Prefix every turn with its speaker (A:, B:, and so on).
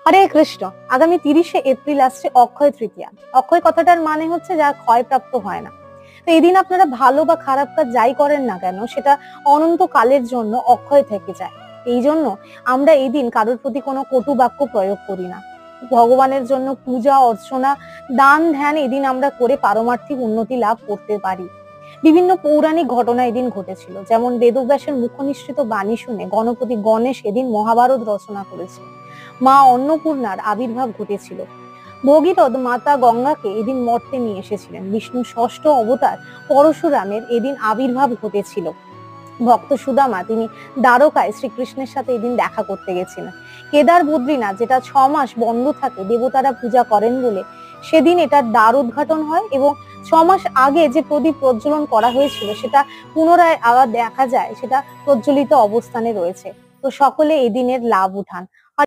A: হরে কৃষ্ণ। আগামী 30শে এপ্রিল আসছে অক্ষয় তৃতীয়া। অক্ষয় কথাটার মানে হচ্ছে যা ক্ষয়প্রাপ্ত হয় না। তো এই দিন আপনারা ভালো বা খারাপ কাজ যাই করেন না কেন, সেটা অনন্তকালের জন্য অক্ষয় থেকে যায়। এই জন্য আমরা এই দিন কারোর প্রতি কোনো কটু বাক্য প্রয়োগ করি না। ভগবানের জন্য পূজা অর্চনা, দান ধ্যান এদিন আমরা করে পারমার্থিক উন্নতি লাভ করতে পারি। বিভিন্ন পৌরাণিক ঘটনা এদিন ঘটেছিল, যেমন বেদব্যাসের মুখনিসৃত বাণী শুনে গণপতি গণেশ এদিন মহাভারত রচনা করেছিল। মা অন্নপূর্ণার আবির্ভাব ঘটেছিল। ভগীরথ মাতা গঙ্গাকে এদিন মর্তে নিয়ে এসেছিলেন। বিষ্ণুর ষষ্ঠ অবতার পরশুরামের এদিন আবির্ভাব ঘটেছিল। ভক্ত সুদামা তিনি দ্বারকায় শ্রীকৃষ্ণের সাথে এদিন দেখা করতে গেছিলেন। কেদার বদ্রীনাথ, যেটা 6 মাস বন্ধ থাকে, দেবতারা পূজা করেন বলে সেদিন এটার দ্বার উদ্ঘাটন হয় এবং 6 মাস আগে যে প্রদীপ প্রজ্বলন করা হয়েছিল সেটা পুনরায় আবার দেখা যায়, সেটা প্রজ্বলিত অবস্থানে রয়েছে। তো সকলে এই দিনের লাভ উঠান।